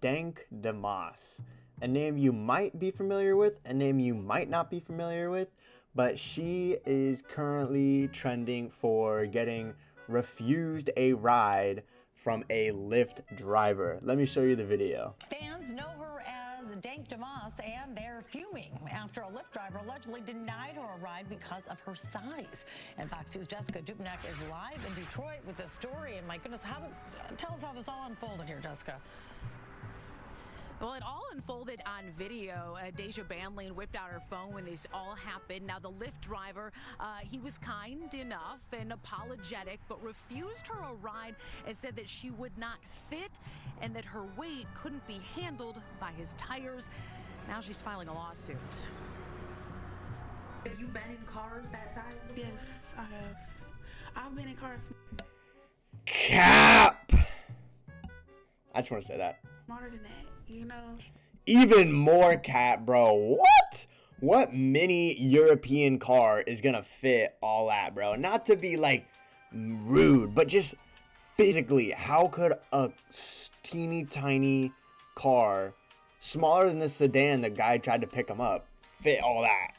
Dank Demoss. A name you might be familiar with, a name you might not be familiar with, but she is currently trending for getting refused a ride from a Lyft driver. Let me show you the video. Fans know her as Dank Demoss, and they're fuming after a Lyft driver allegedly denied her a ride because of her size. And Fox 2's Jessica Dupnick is live in Detroit with this story. And my goodness, tell us how this all unfolded here, Jessica. Well, it all unfolded on video. Deja Banlane whipped out her phone when this all happened. Now, the Lyft driver, he was kind enough and apologetic, but refused her a ride and said that she would not fit and that her weight couldn't be handled by his tires. Now she's filing a lawsuit. Have you been in cars that size? Yes, I have. I've been in cars Cap! I just want to say that. smarter than that. You know, Even more cap, bro. What mini European car is gonna fit all that, bro? Not to be like rude, but just physically, how could a teeny tiny car smaller than the sedan the guy tried to pick him up fit all that?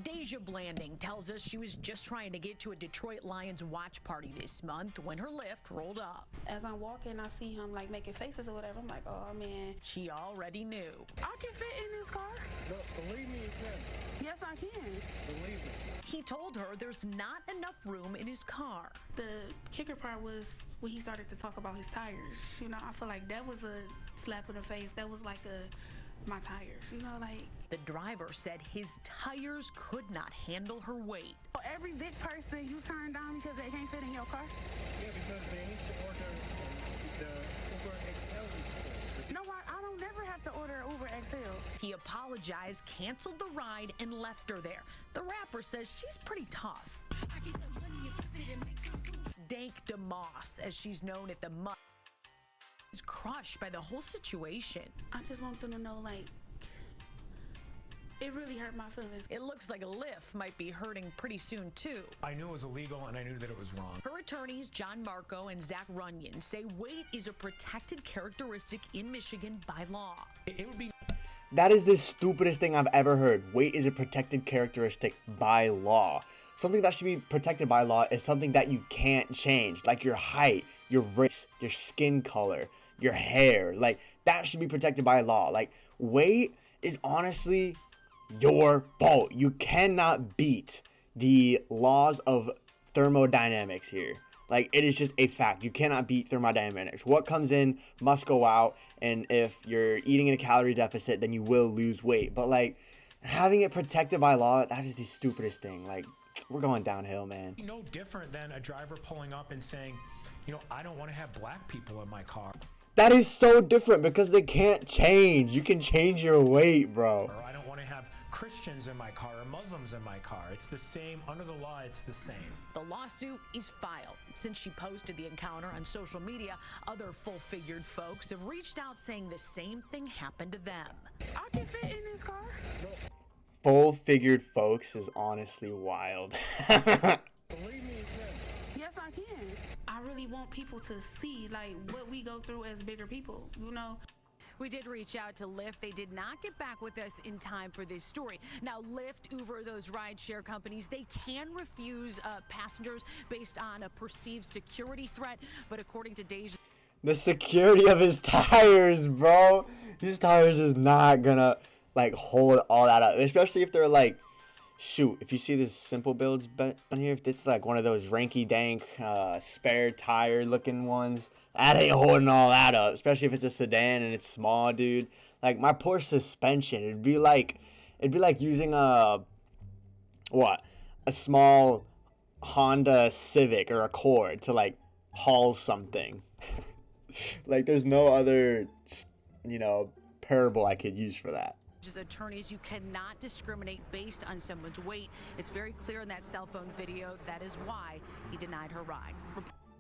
Deja Blanding tells us she was just trying to get to a Detroit Lions watch party this month when her Lyft rolled up. as I'm walking, I see him like making faces or whatever. I'm like, oh man, She already knew. I can fit in this car. Look, believe me, you can. Yes, I can. Believe me. He told her there's not enough room in his car. The kicker part was when he started to talk about his tires. You know, I feel like that was a slap in the face. That was like my tires. You know, like. The driver said his tires could not handle her weight. For every big person you turn down because they can't fit in your car. Yeah, because they need to order the Uber XL experience. You know what? I don't never have to order Uber XL. He apologized, canceled the ride, and left her there. The rapper says she's pretty tough. I get the money and flip it and make some food. Dank Demoss, as she's known at the mud, is crushed by the whole situation. I just want them to know, like, it really hurt my feelings. It looks like a Lyft might be hurting pretty soon, too. I knew it was illegal and I knew that it was wrong. Her attorneys, John Marco and Zach Runyon, say weight is a protected characteristic in Michigan by law. It would be That is the stupidest thing I've ever heard. Weight is a protected characteristic by law. Something that should be protected by law is something that you can't change, like your height, your race, your skin color, your hair. Like, that should be protected by law. Like, weight is honestly your fault. You cannot beat the laws of thermodynamics here. Like, it is just a fact. You cannot beat thermodynamics. What comes in must go out, and if you're eating in a calorie deficit, then you will lose weight. But, like, having it protected by law, that is the stupidest thing. Like, we're going downhill, man. no different than a driver pulling up and saying, you know, I don't want to have black people in my car. That is so different because they can't change. You can change your weight, bro. Or I don't want to have Christians in my car or Muslims in my car. It's the same. Under the law, it's the same. The lawsuit is filed. Since she posted the encounter on social media, other full-figured folks have reached out saying the same thing happened to them. I can fit in this car. Full-figured folks is honestly wild. Believe me, you can. Yes, I can. I really want people to see, like, what we go through as bigger people, you know? We did reach out to Lyft. They did not get back with us in time for this story. Now, Lyft, Uber, those rideshare companies, they can refuse passengers based on a perceived security threat. But according to Deja, The security of his tires, bro. His tires is not gonna, like, hold all that up. Especially if they're, like, shoot, if you see this simple builds on here, if it's, like, one of those ranky-dank spare tire looking ones, that ain't holding all that up. Especially if it's a sedan and it's small, dude. Like, my poor suspension, it'd be like using a small Honda Civic or Accord to, like, haul something. Like, there's no other, you know, parable I could use for that. As attorneys, you cannot discriminate based on someone's weight. It's very clear in that cell phone video. That is why he denied her ride.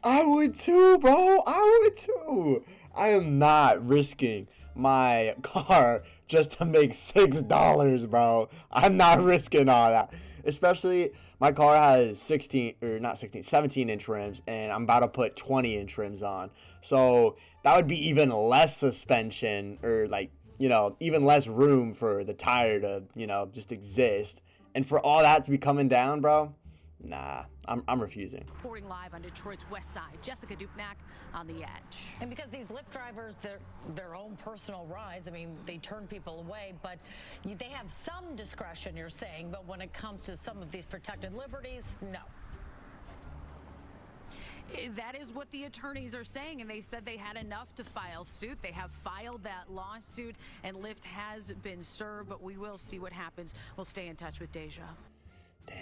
I would too, bro. I would too. I am not risking my car just to make $6, bro. I'm not risking all that. Especially my car has 17-inch rims, and I'm about to put 20-inch rims on. So that would be even less suspension, or like, you know, even less room for the tire to, you know, just exist. And for all that to be coming down, bro, nah, I'm refusing. Reporting live on Detroit's west side, Jessica Dupnack on The Edge. And because these Lyft drivers, they're their own personal rides, I mean, they turn people away, but they have some discretion, you're saying, but when it comes to some of these protected liberties, no. That is what the attorneys are saying, and they said they had enough to file suit. They have filed that lawsuit, and Lyft has been served, but we will see what happens. We'll stay in touch with Deja. Dang.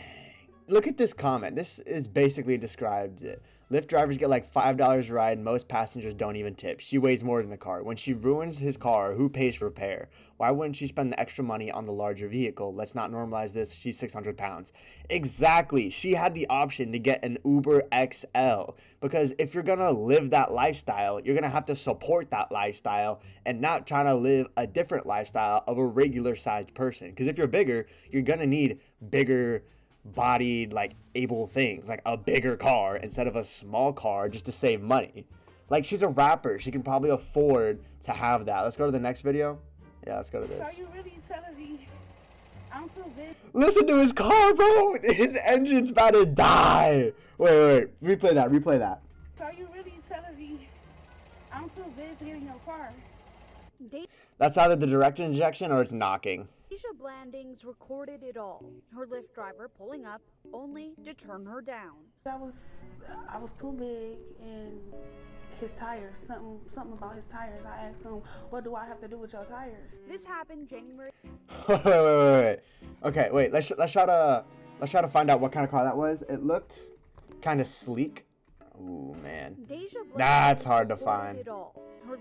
Look at this comment. This is basically describes it. Lyft drivers get like $5 a ride, and most passengers don't even tip. She weighs more than the car. When she ruins his car, who pays for repair? Why wouldn't she spend the extra money on the larger vehicle? Let's not normalize this. She's 600 pounds. Exactly. She had the option to get an Uber XL, because if you're going to live that lifestyle, you're going to have to support that lifestyle and not trying to live a different lifestyle of a regular sized person. Because if you're bigger, you're going to need bigger bodied, like, able things, like a bigger car instead of a small car, just to save money. Like, she's a rapper, she can probably afford to have that. Let's go to the next video. Yeah, let's go to this. So you really telling me I'm too big? Listen to his car, bro. His engine's about to die. Wait, replay that. So you really telling me I'm too big to get in your car? That's either the direct injection or it's knocking. Deja Blandings recorded it all. Her Lyft driver pulling up only to turn her down. I was too big, and his tires, something about his tires. I asked him, what do I have to do with your tires? This happened January. wait. Okay, wait. Let's try to find out what kind of car that was. It looked kind of sleek. Ooh, man. Deja That's hard to find. it all. Her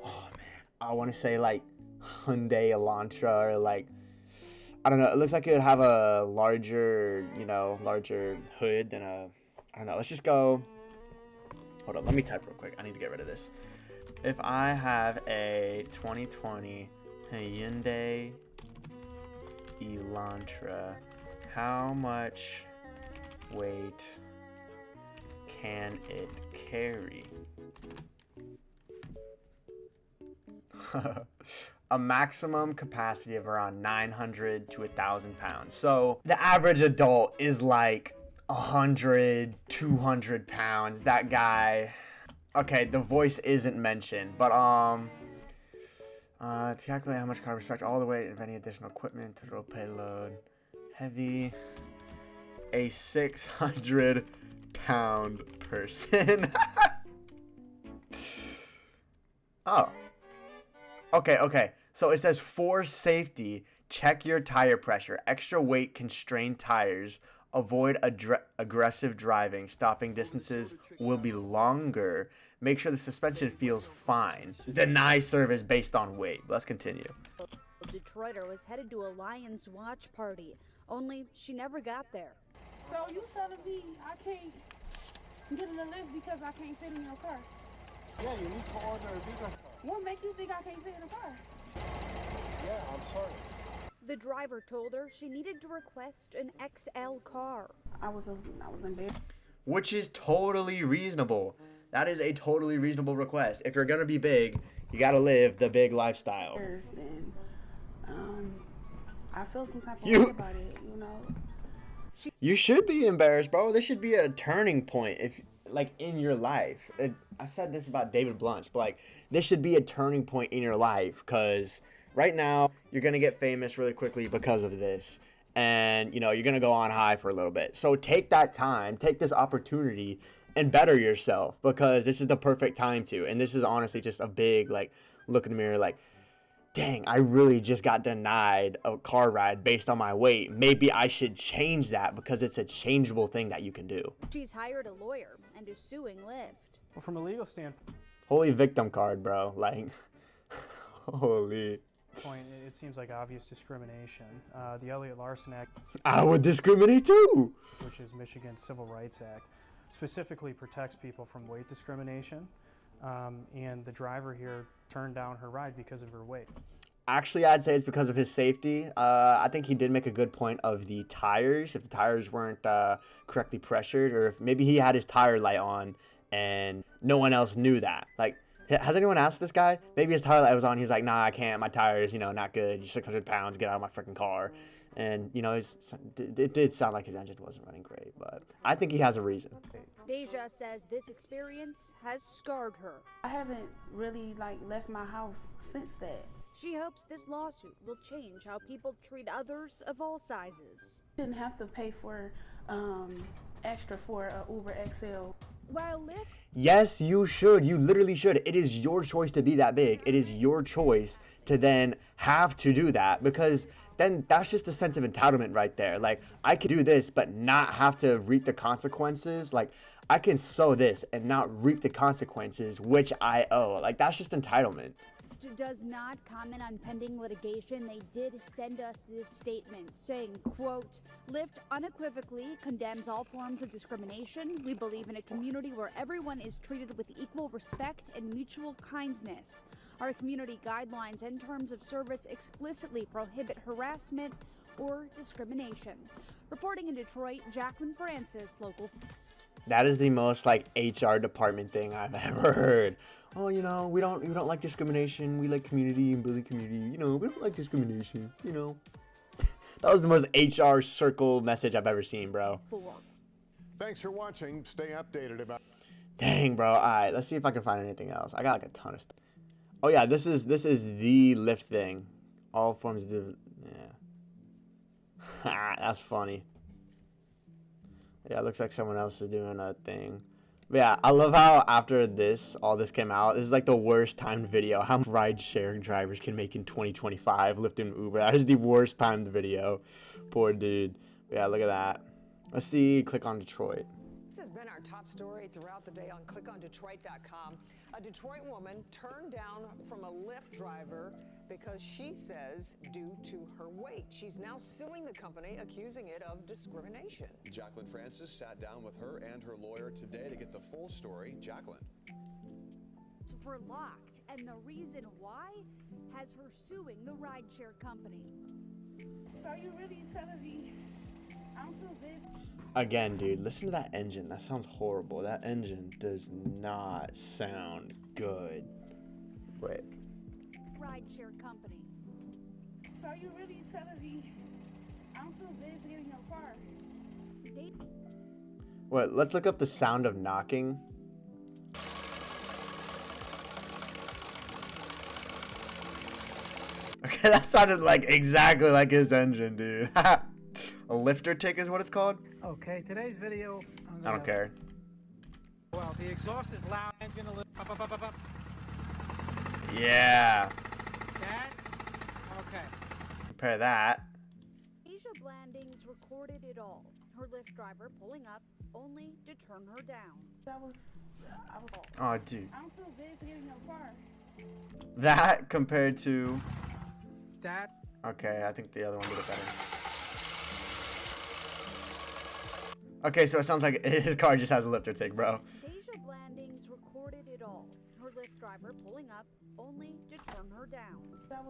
Oh man, I want to say like Hyundai Elantra, or like, I don't know. It looks like it would have a larger hood than a, I don't know. Let's just go. Hold on, let me type real quick. I need to get rid of this. If I have a 2020 Hyundai Elantra, how much weight can it carry? A maximum capacity of around 900 to 1,000 pounds. So the average adult is like 100, 200 pounds. That guy, okay, the voice isn't mentioned, but to calculate how much carbon stretch all the weight of any additional equipment to roll payload, heavy, a 600 pound person. Oh. Okay. So it says, for safety, check your tire pressure. Extra weight can strain tires. Avoid aggressive driving. Stopping distances will be longer. Make sure the suspension feels fine. Deny service based on weight. Let's continue. A Detroiter was headed to a Lions watch party, only she never got there. So you telling me I can't get in the Lyft because I can't fit in your car? Yeah, you need to order a bigger car. What make you think I can't fit in the car? Yeah, I'm sorry. The driver told her she needed to request an XL car. I was embarrassed. Which is totally reasonable. That is a totally reasonable request. If you're gonna be big, you gotta live the big lifestyle. And I feel some type of way about it, you know. You should be embarrassed, bro. This should be a turning point, if like in your life. I said this about David Blunt's, but like this should be a turning point in your life, because right now you're gonna get famous really quickly because of this, and you know you're gonna go on high for a little bit. So take that time, take this opportunity, and better yourself, because this is the perfect time to. And this is honestly just a big like look in the mirror, like, dang, I really just got denied a car ride based on my weight. Maybe I should change that, because it's a changeable thing that you can do. She's hired a lawyer and is suing Lyft. Well, from a legal standpoint, Holy victim card, bro. Like, holy. it seems like obvious discrimination. The Elliott Larson Act, I would discriminate too. which is Michigan's Civil Rights Act, specifically protects people from weight discrimination. And the driver here turned down her ride because of her weight. Actually, I'd say it's because of his safety. I think he did make a good point of the tires. If the tires weren't correctly pressured, or if maybe he had his tire light on and no one else knew that. Like, Has anyone asked this guy? Maybe his tire light was on. He's like, nah, I can't. My tire's, you know, not good. You're 600 pounds. Get out of my freaking car. And, you know, it did sound like his engine wasn't running great, but I think he has a reason. Deja says this experience has scarred her. I haven't really like left my house since that. She hopes this lawsuit will change how people treat others of all sizes. Shouldn't have to pay for extra for a Uber XL. While Lyft... Yes, you should. You literally should. It is your choice to be that big. It is your choice to then have to do that, because then that's just a sense of entitlement right there. Like, I can do this but not have to reap the consequences. Like, I can sow this and not reap the consequences which I owe. Like, that's just entitlement. Does not comment on pending litigation. They did send us this statement saying, quote, Lyft unequivocally condemns all forms of discrimination. We believe in a community where everyone is treated with equal respect and mutual kindness. Our community guidelines and terms of service explicitly prohibit harassment or discrimination. Reporting in Detroit, Jacqueline Francis, local. That is the most like HR department thing I've ever heard. Oh, you know, we don't like discrimination. We like community and building community. You know, we don't like discrimination. You know, that was the most HR circle message I've ever seen, bro. Thanks for watching. Stay updated about. Dang, bro. All right, let's see if I can find anything else. I got like a ton of stuff. Oh yeah, this is the Lyft thing. All forms of yeah. That's funny. Yeah, it looks like someone else is doing a thing. But yeah, I love how after all this came out, this is like the worst timed video. How much ride-sharing drivers can make in 2025, Lyft and Uber. That is the worst timed video. Poor dude. But yeah, look at that. Let's see, click on Detroit. This has been our top story throughout the day on clickondetroit.com. A Detroit woman turned down from a Lyft driver because she says due to her weight. She's now suing the company, accusing it of discrimination. Jacqueline Francis sat down with her and her lawyer today to get the full story. Jacqueline. Were locked, and the reason why has her suing the rideshare company. So you really telling me I'm too busy? Again, dude, listen to that engine. That sounds horrible. That engine does not sound good. Wait. Rideshare company. So you really telling me I'm too busy getting your car? Wait, let's look up the sound of knocking. Okay, that sounded like exactly like his engine, dude. A lifter tick is what it's called? Okay, today's video. I don't care. Well, the exhaust is loud. It's gonna lift up. Yeah. That? Okay. Compare that. Asia Blandings recorded it all. Her Lyft driver pulling up only to turn her down. I was. Oh, dude. I'm too busy getting your car. That compared to. That. Okay, I think the other one did it better. Okay, so it sounds like his car just has a lifter tick, bro. Asia Blandings recorded it all. Her Lyft driver pulling up only to turn her down. I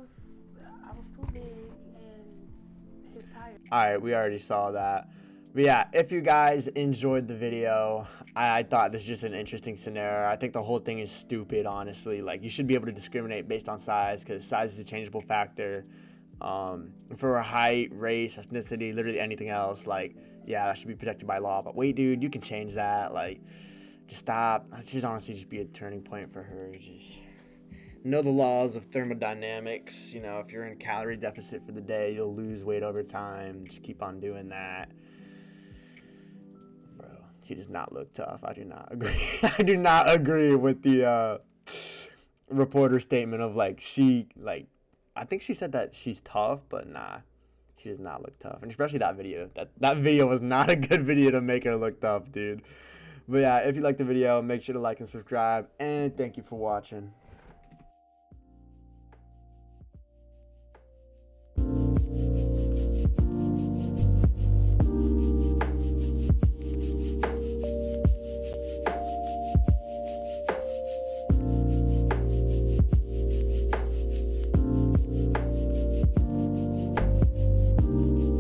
was too big and his tire. Alright, we already saw that. But yeah, if you guys enjoyed the video, I thought this is just an interesting scenario. I think the whole thing is stupid, honestly. Like, you should be able to discriminate based on size, because size is a changeable factor. For height, race, ethnicity, literally anything else, like, yeah, that should be protected by law. But wait, dude, you can change that. Like, just stop. That should honestly just be a turning point for her. Just know the laws of thermodynamics. You know, if you're in calorie deficit for the day, you'll lose weight over time. Just keep on doing that. Bro, she does not look tough. I do not agree. I do not agree with the reporter statement of, like, I think she said that she's tough, but nah. She does not look tough, and especially that video. That video was not a good video to make her look tough, dude. But yeah, if you liked the video, make sure to like and subscribe, and thank you for watching.